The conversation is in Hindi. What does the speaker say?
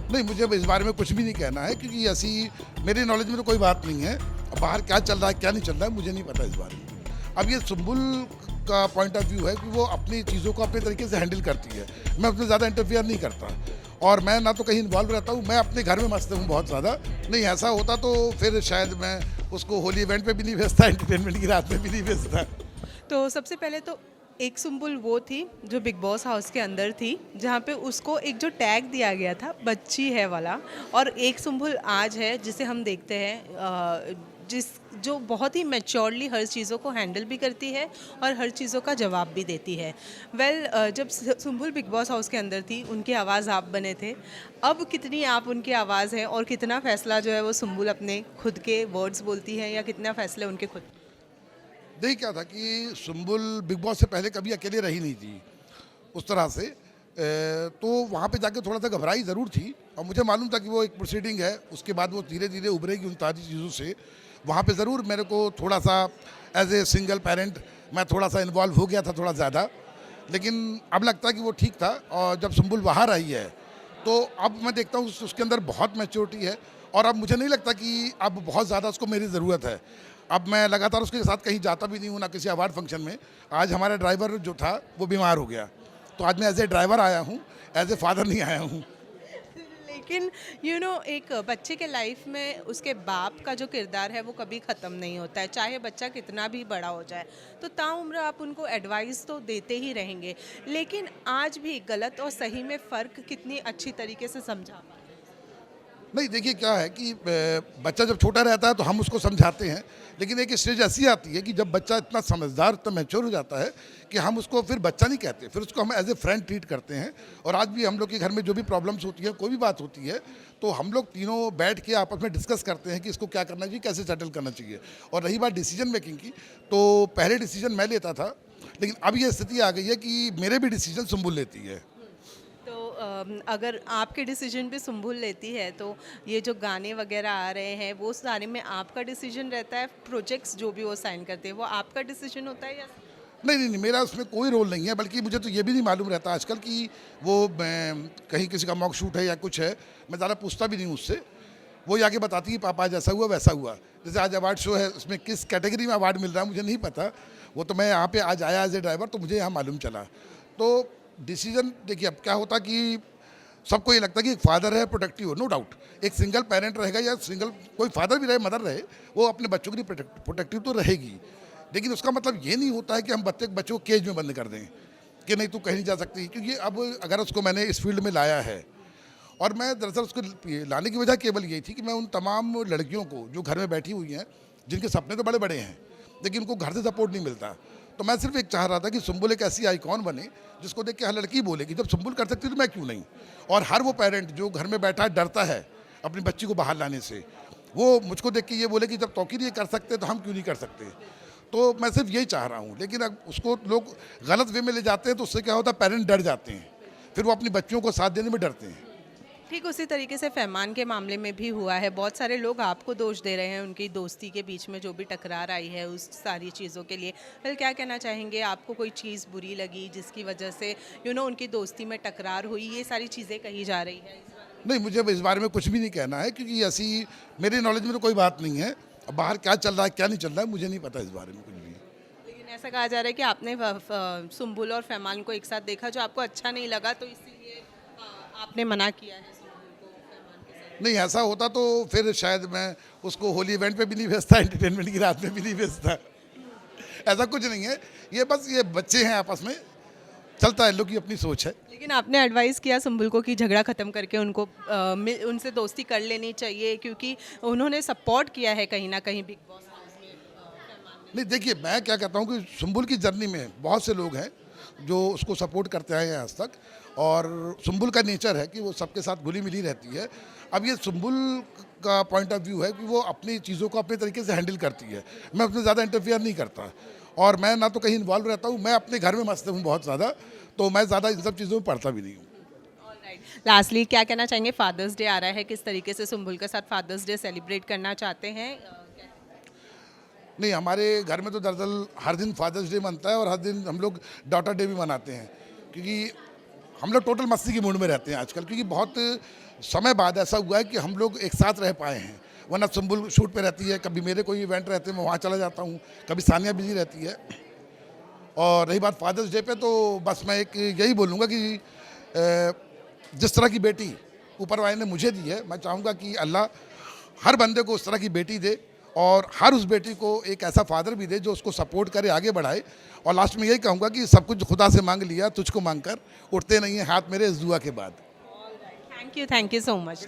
नहीं, मुझे अब इस बारे में कुछ भी नहीं कहना है क्योंकि ऐसी मेरी नॉलेज में तो कोई बात नहीं है। अब बाहर क्या चल रहा है, क्या नहीं चल रहा है, मुझे नहीं पता इस बारे में। अब ये सुंबुल का पॉइंट ऑफ व्यू है कि वो अपनी चीज़ों को अपने तरीके से हैंडल करती है। मैं उसमें ज़्यादा इंटरफियर नहीं करता और मैं ना तो कहीं इन्वॉल्व रहता हूँ, मैं अपने घर में मस्त हूँ बहुत ज़्यादा। नहीं, ऐसा होता तो फिर शायद मैं उसको होली इवेंट पे भी नहीं भेजता, एंटरटेनमेंट की रात में भी नहीं भेजता। तो सबसे पहले तो एक सुम्बुल वो थी जो बिग बॉस हाउस के अंदर थी, जहाँ पे उसको एक जो टैग दिया गया था बच्ची है वाला, और एक सुम्बुल आज है जिसे हम देखते हैं जिस जो बहुत ही मैच्योरली हर चीज़ों को हैंडल भी करती है और हर चीज़ों का जवाब भी देती है। जब सुम्बुल बिग बॉस हाउस के अंदर थी, उनकी आवाज़ आप बने थे। अब कितनी आप उनकी आवाज़ हैं और कितना फ़ैसला जो है वो सुम्बुल अपने खुद के वर्ड्स बोलती है या कितना फ़ैसले उनके खुद? देखिए क्या था कि सुंबुल बिग बॉस से पहले कभी अकेले रही नहीं थी उस तरह से। तो वहाँ पे जाके थोड़ा सा घबराई ज़रूर थी और मुझे मालूम था कि वो एक प्रोसीडिंग है, उसके बाद वो धीरे धीरे उभरेगी उन सारी चीज़ों से। वहाँ पे ज़रूर मेरे को थोड़ा सा एज ए सिंगल पेरेंट मैं थोड़ा सा इन्वॉल्व हो गया था थोड़ा ज़्यादा, लेकिन अब लगता है कि वो ठीक था। और जब सुंबुल बाहर आई है तो अब मैं देखता हूँ उसके अंदर बहुत मैच्योरिटी है और अब मुझे नहीं लगता कि अब बहुत ज़्यादा उसको मेरी ज़रूरत है। अब मैं लगातार उसके साथ कहीं जाता भी नहीं हूँ, ना किसी अवार्ड फंक्शन में। आज हमारा ड्राइवर जो था वो बीमार हो गया, तो आज मैं एज ए ड्राइवर आया हूँ, एज ए फादर नहीं आया हूँ। लेकिन एक बच्चे के लाइफ में उसके बाप का जो किरदार है वो कभी ख़त्म नहीं होता है, चाहे बच्चा कितना भी बड़ा हो जाए। तो ताउम्र आप उनको एडवाइस तो देते ही रहेंगे, लेकिन आज भी गलत और सही में फ़र्क कितनी अच्छी तरीके से समझा पाते हैं? नहीं, देखिए क्या है कि बच्चा जब छोटा रहता है तो हम उसको समझाते हैं, लेकिन एक स्टेज ऐसी आती है कि जब बच्चा इतना समझदार, इतना मैच्योर हो जाता है कि हम उसको फिर बच्चा नहीं कहते, फिर उसको हम एज ए फ्रेंड ट्रीट करते हैं। और आज भी हम लोग के घर में जो भी प्रॉब्लम्स होती है, कोई भी बात होती है, तो हम लोग तीनों बैठ के आपस में डिस्कस करते हैं कि इसको क्या करना चाहिए, कैसे सेटल करना चाहिए। और रही बात डिसीजन मेकिंग की, तो पहले डिसीजन मैं लेता था, लेकिन अब ये स्थिति आ गई है कि मेरे भी डिसीजन सुंबुल लेती है। तो अगर आपके डिसीजन पे सुम्बुल लेती है, तो ये जो गाने वगैरह आ रहे हैं वो सारे में आपका डिसीजन रहता है? प्रोजेक्ट्स जो भी वो साइन करते हैं वो आपका डिसीजन होता है या? नहीं, नहीं, नहीं, मेरा उसमें कोई रोल नहीं है, बल्कि मुझे तो ये भी नहीं मालूम रहता आजकल कि वो कहीं किसी का मॉक शूट है या कुछ है, मैं ज़्यादा पूछता भी नहीं हूँ उससे। वो जाके बताती है पापा जैसा हुआ वैसा हुआ। जैसे आज अवार्ड शो है, उसमें किस कैटेगरी में अवार्ड मिल रहा है मुझे नहीं पता, वो तो मैं यहाँ पे आज आया एज ए ड्राइवर तो मुझे यहाँ मालूम चला। तो डिसीजन देखिए अब क्या होता कि सबको ये लगता है कि एक फादर है प्रोटेक्टिव हो, नो डाउट। एक सिंगल पेरेंट रहेगा या सिंगल कोई फादर भी रहे, मदर रहे, वो अपने बच्चों के लिए प्रोटेक्टिव तो रहेगी। लेकिन उसका मतलब ये नहीं होता है कि हम बच्चों को केज में बंद कर दें कि नहीं तू कहीं नहीं जा सकती। क्योंकि अब अगर उसको मैंने इस फील्ड में लाया है, और मैं दरअसल उसको लाने की वजह केवल यही थी कि मैं उन तमाम लड़कियों को जो घर में बैठी हुई हैं, जिनके सपने तो बड़े बड़े हैं लेकिन उनको घर से सपोर्ट नहीं मिलता, तो मैं सिर्फ एक चाह रहा था कि सुंबुल एक ऐसी आइकॉन बने जिसको देख के हर लड़की बोले कि जब सुंबुल कर सकती तो मैं क्यों नहीं। और हर वो पेरेंट जो घर में बैठा डरता है अपनी बच्ची को बाहर लाने से, वो मुझको देख के ये बोले कि जब तौकीर ये कर सकते तो हम क्यों नहीं कर सकते। तो मैं सिर्फ यही चाह रहा हूँ, लेकिन अब उसको लोग गलत वे में ले जाते हैं तो उससे क्या होता है, पेरेंट डर जाते हैं, फिर वो अपनी बच्चियों को साथ देने में डरते हैं। ठीक उसी तरीके से फरमान के मामले में भी हुआ है। बहुत सारे लोग आपको दोष दे रहे हैं उनकी दोस्ती के बीच में जो भी टकरार आई है उस सारी चीज़ों के लिए। फिर क्या कहना चाहेंगे? आपको कोई चीज़ बुरी लगी जिसकी वजह से उनकी दोस्ती में टकरार हुई? ये सारी चीज़ें कही जा रही है इस बारे नहीं, मुझे अब इस बारे में कुछ भी नहीं कहना है क्योंकि ऐसी मेरी नॉलेज में तो कोई बात नहीं है। अब बाहर क्या चल रहा है, क्या नहीं चल रहा है, मुझे नहीं पता इस बारे में कुछ भी। में। लेकिन ऐसा कहा जा रहा है कि आपने सुम्बुल और फरमान को एक साथ देखा जो आपको अच्छा नहीं लगा, तो इसीलिए आपने मना किया है सुम्बुल को फरमान के साथ। नहीं, ऐसा होता तो फिर शायद मैं उसको होली इवेंट पे भी नहीं भेजता, एंटरटेनमेंट की रात में भी नहीं भेजता। ऐसा कुछ नहीं है, ये बस ये बच्चे हैं आपस में, चलता है, लोग की अपनी सोच है। लेकिन आपने एडवाइस किया सुम्बुल को कि झगड़ा ख़त्म करके उनको उनसे दोस्ती कर लेनी चाहिए, क्योंकि उन्होंने सपोर्ट किया है कहीं ना कहीं बिग बॉस हाउस में फरमान को। नहीं, देखिए मैं क्या कहता हूँ कि सुंबुल की जर्नी में बहुत से लोग हैं जो उसको सपोर्ट करते आए हैं आज तक, और सुंबुल का नेचर है कि वो सबके साथ घुली मिली रहती है। अब ये सुंबुल का पॉइंट ऑफ व्यू है कि वो अपनी चीज़ों को अपने तरीके से हैंडल करती है, मैं उसमें ज़्यादा इंटरफियर नहीं करता और मैं ना तो कहीं इन्वॉल्व रहता हूँ, मैं अपने घर में मस्त हूँ बहुत ज़्यादा, तो मैं ज़्यादा इन सब चीज़ों में पढ़ता भी नहीं हूँ। ऑलराइट, लास्टली क्या कहना चाहेंगे? फादर्स डे आ रहा है, किस तरीके से सुम्बुल के साथ फादर्स डे सेलिब्रेट करना चाहते हैं? नहीं, हमारे घर में तो दरअसल हर दिन फादर्स डे मनता है और हर दिन हम लोग डॉटर डे भी मनाते हैं, क्योंकि हम लोग टोटल मस्ती की मूड में रहते हैं आजकल, क्योंकि बहुत समय बाद ऐसा हुआ है कि हम लोग एक साथ रह पाए हैं। वरना सुम्बुल शूट पे रहती है, कभी मेरे कोई इवेंट रहते हैं मैं वहाँ चला जाता हूँ, कभी सानिया बिजी रहती है। और रही बात फादर्स डे पे, तो बस मैं एक यही बोलूँगा कि जिस तरह की बेटी ऊपर वाले ने मुझे दी है, मैं चाहूँगा कि अल्लाह हर बंदे को उस तरह की बेटी दे, और हर उस बेटी को एक ऐसा फादर भी दे जो उसको सपोर्ट करे, आगे बढ़ाए। और लास्ट में यही कहूँगा कि सब कुछ खुदा से मांग लिया, तुझको मांग कर उठते नहीं हैं हाथ मेरे इस दुआ के बाद। Thank you so much.